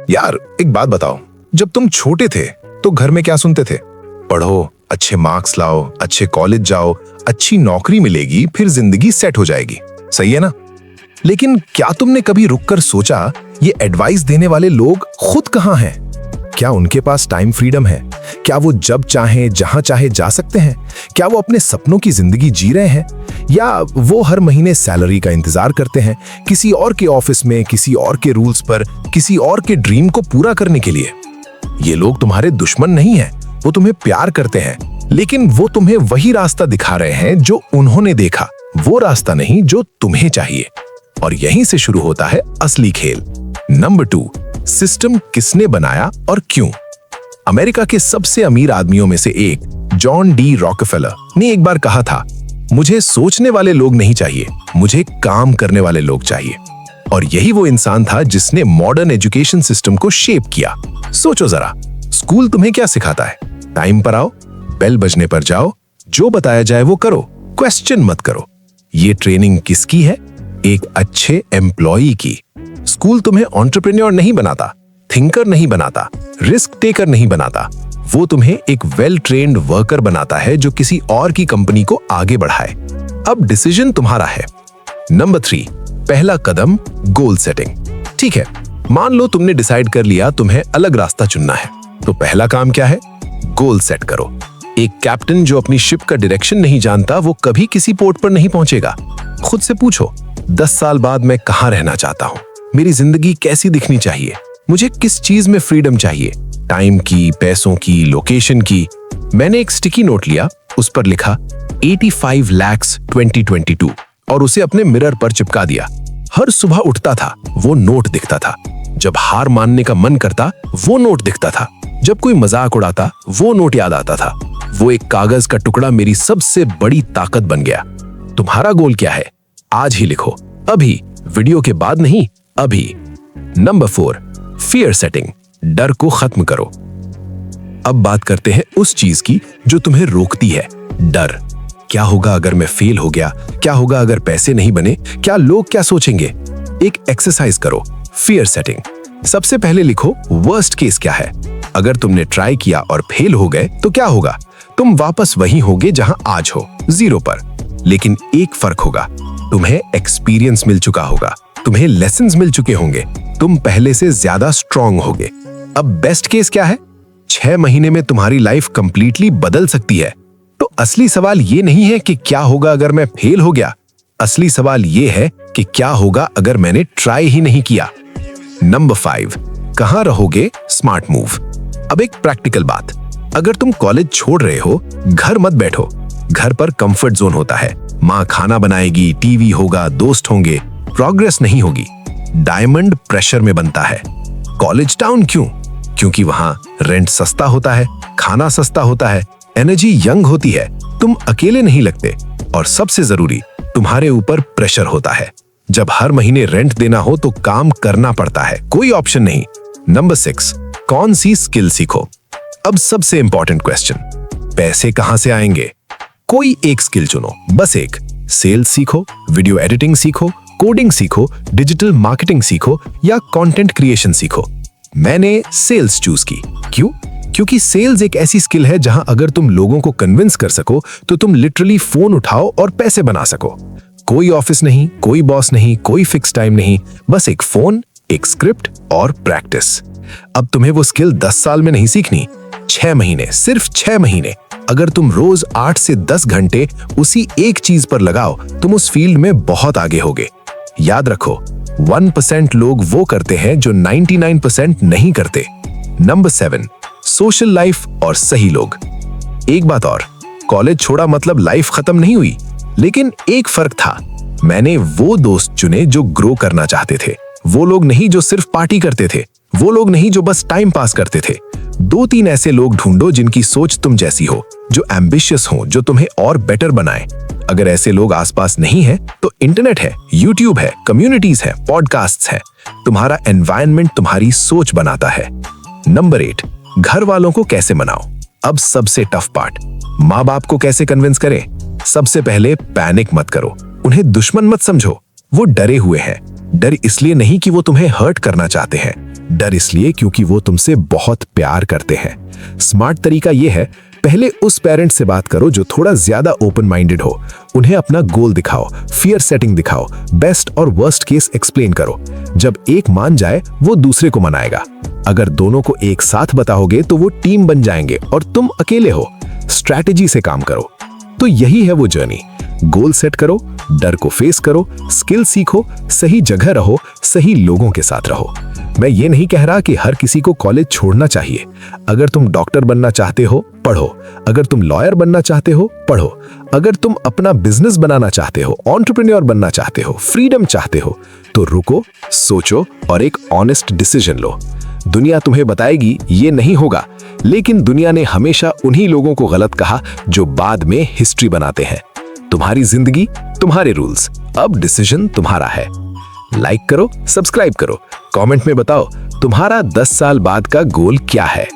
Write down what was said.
यार एक बात बताओ, जब तुम छोटे थे तो घर में क्या सुनते थे? पढ़ो, अच्छे मार्क्स लाओ, अच्छे कॉलेज जाओ, अच्छी नौकरी मिलेगी, फिर जिंदगी सेट हो जाएगी। सही है ना? लेकिन क्या तुमने कभी रुककर सोचा ये एडवाइस देने वाले लोग खुद कहाँ हैं? क्या उनके पास टाइम फ्रीडम है? क्या वो जब चाहे जहां चाहे जा सकते हैं? क्या वो अपने सपनों की जिंदगी जी रहे हैं, या वो हर महीने सैलरी का इंतजार करते हैं किसी और के ऑफिस में, किसी और के रूल्स पर, किसी और के ड्रीम को पूरा करने के लिए? ये लोग तुम्हारे दुश्मन नहीं हैं, वो तुम्हें प्यार करते हैं, लेकिन वो तुम्हें वही रास्ता दिखा रहे हैं जो उन्होंने देखा, वो रास्ता नहीं जो तुम्हें चाहिए। और यहीं से शुरू होता है असली खेल। नंबर 2, सिस्टम किसने बनाया और क्यों? अमेरिका के सबसे अमीर आदमियों में से एक जॉन डी रॉकफेलर ने एक बार कहा था, मुझे सोचने वाले लोग नहीं चाहिए, मुझे काम करने वाले लोग चाहिए। और यही वो इंसान था जिसने मॉडर्न एजुकेशन सिस्टम को शेप किया। सोचो जरा, स्कूल तुम्हें क्या सिखाता है? टाइम पर आओ, बेल बजने पर जाओ, जो बताया जाए वो करो, क्वेश्चन मत करो। ये ट्रेनिंग किसकी है? एक अच्छे एम्प्लॉई की। स्कूल तुम्हें एंटरप्रेन्योर नहीं बनाता, थिंकर नहीं बनाता, रिस्क टेकर नहीं बनाता। वो तुम्हें एक वेल ट्रेन्ड वर्कर बनाता है जो किसी और की कंपनी को आगे बढ़ाए। अब डिसीजन तुम्हारा है। नंबर 3, पहला कदम गोल सेटिंग। ठीक है, मान लो तुमने डिसाइड कर लिया तुम्हें अलग रास्ता चुनना है, तो पहला काम क्या है? गोल सेट करो। एक कैप्टन जो अपनी शिप का डायरेक्शन नहीं जानता, वो कभी किसी पोर्ट पर नहीं पहुंचेगा। खुद से पूछो, 10 साल बाद मैं कहां रहना चाहता हूं? मेरी जिंदगी कैसी दिखनी चाहिए? मुझे किस चीज में फ्रीडम चाहिए? टाइम की, पैसों की, लोकेशन की? मैंने एक स्टिकी नोट लिया, उस पर लिखा 85 lakhs 2022 और उसे अपने मिरर पर चिपका दिया। हर सुबह उठता था, वो नोट दिखता था। जब हार मानने का मन करता, वो नोट दिखता था। जब कोई मजाक उड़ाता, वो नोट याद आता था। वो एक कागज का टुकड़ा मेरी सबसे बड़ी ताकत बन गया। तुम्हारा गोल क्या है? आज ही लिखो, अभी, वीडियो के बाद नहीं, अभी। Number 4, fear setting. डर को खत्म करो। अब बात करते हैं उस चीज की जो तुम्हें रोकती है, डर। क्या होगा अगर मैं फेल हो गया? क्या होगा अगर पैसे नहीं बने? क्या लोग क्या सोचेंगे? एक एक्सरसाइज करो, फियर सेटिंग। सबसे पहले लिखो वर्स्ट केस क्या है। अगर तुमने ट्राई किया और फेल हो गए तो क्या होगा? तुम वापस वहीं होगे जहां आज हो, 0 पर। लेकिन एक फर्क होगा, तुम्हें एक्सपीरियंस मिल चुका होगा, तुम्हें लेसन्स मिल चुके होंगे, तुम पहले से ज्यादा स्ट्रांग होगे। अब बेस्ट केस क्या है? 6 महीने में तुम्हारी लाइफ कंप्लीटली बदल सकती है। तो असली सवाल ये नहीं है कि क्या होगा अगर मैं फेल हो गया। असली सवाल ये है कि क्या होगा अगर मैंने ट्राई ही नहीं किया। नंबर 5, कहां रहोगे? Smart move. अब एक प्रैक्टिकल बात, अगर तुम कॉलेज छोड़ रहे हो, घर मत बैठो। घर पर कंफर्ट जोन होता है, माँ खाना बनाएगी, टीवी होगा, दोस्त होंगे, प्रोग्रेस नहीं होगी। डायमंड प्रेशर में बनता है। कॉलेज टाउन क्यों? क्योंकि वहां रेंट सस्ता होता है, खाना सस्ता होता है, एनर्जी यंग होती है, तुम अकेले नहीं लगते, और सबसे जरूरी, तुम्हारे ऊपर प्रेशर होता है। जब हर महीने रेंट देना हो तो काम करना पड़ता है, कोई ऑप्शन नहीं। नंबर 6, कौन सी स्किल सीखो? अब सबसे इंपॉर्टेंट क्वेश्चन, पैसे कहां से आएंगे? कोई एक स्किल चुनो, बस एक। सेल्स सीखो, वीडियो एडिटिंग सीखो, कोडिंग सीखो, डिजिटल मार्केटिंग सीखो, या कंटेंट क्रिएशन सीखो। मैंने सेल्स चूज की। क्यों? क्योंकि सेल्स एक ऐसी स्किल है जहां अगर तुम लोगों को कन्विंस कर सको तो तुम लिटरली फोन उठाओ और पैसे बना सको। कोई ऑफिस नहीं, कोई बॉस नहीं, कोई फिक्स टाइम नहीं, बस एक फोन, एक स्क्रिप्ट और प्रैक्टिस। अब तुम्हें वो स्किल 10 साल में नहीं सीखनी, 6 महीने, सिर्फ 6 महीने। अगर तुम रोज 8 से 10 घंटे उसी एक चीज पर लगाओ, तुम उस फील्ड में बहुत आगे होगे। याद रखो, 1% लोग वो करते हैं जो 99% नहीं करते। नंबर 7, सोशल लाइफ और सही लोग। एक बात और, कॉलेज छोड़ा मतलब लाइफ खत्म नहीं हुई, लेकिन एक फर्क था। मैंने वो दोस्त चुने जो ग्रो करना चाहते थे, वो लोग नहीं जो सिर्फ पार्टी करते थे, वो लोग नहीं जो बस टाइम पास करते थे। 2-3 ऐसे लोग ढूंढो जिनकी सोच तुम जैसी हो, जो एम्बिशियस हो, जो तुम्हें और बेटर बनाए। अगर ऐसे लोग आसपास नहीं है तो इंटरनेट है, यूट्यूब है, कम्युनिटीज है, पॉडकास्ट्स है। तुम्हारा एनवायरनमेंट तुम्हारी सोच बनाता है। नंबर 8, घर वालों को कैसे मनाओ? अब सबसे टफ पार्ट, माँ बाप को कैसे कन्विंस करें? सबसे पहले पैनिक मत करो, उन्हें दुश्मन मत समझो। वो डरे हुए हैं। डर इसलिए नहीं कि वो तुम्हें हर्ट करना चाहते हैं, डर इसलिए क्योंकि वो तुमसे बहुत प्यार करते हैं। स्मार्ट तरीका ये है, पहले उस पेरेंट से बात करो जो थोड़ा ज्यादा ओपन माइंडेड हो। उन्हें अपना गोल दिखाओ, फियर सेटिंग दिखाओ, बेस्ट और वर्स्ट केस एक्सप्लेन करो। जब एक मान जाए वो दूसरे को मनाएगा। अगर दोनों को एक साथ बताओगे तो वो टीम बन जाएंगे और तुम अकेले हो। स्ट्रैटेजी से काम करो। तो यही है वो जर्नी। गोल सेट करो, डर को फेस करो, स्किल सीखो, सही जगह रहो, सही लोगों के साथ रहो। मैं ये नहीं कह रहा कि हर किसी को कॉलेज छोड़ना चाहिए। अगर तुम डॉक्टर बनना चाहते हो, पढ़ो। अगर तुम लॉयर बनना चाहते हो, पढ़ो। अगर तुम अपना बिजनेस बनाना चाहते हो, एंटरप्रेन्योर बनना चाहते हो, फ्रीडम चाहते हो, तो रुको, सोचो और एक ऑनेस्ट डिसीजन लो। दुनिया तुम्हें बताएगी ये नहीं होगा, लेकिन दुनिया ने हमेशा उन्हीं लोगों को गलत कहा जो बाद में हिस्ट्री बनाते हैं। तुम्हारी जिंदगी, तुम्हारे रूल्स, अब डिसीजन तुम्हारा है। लाइक करो, सब्सक्राइब करो, कमेंट में बताओ तुम्हारा 10 साल बाद का गोल क्या है।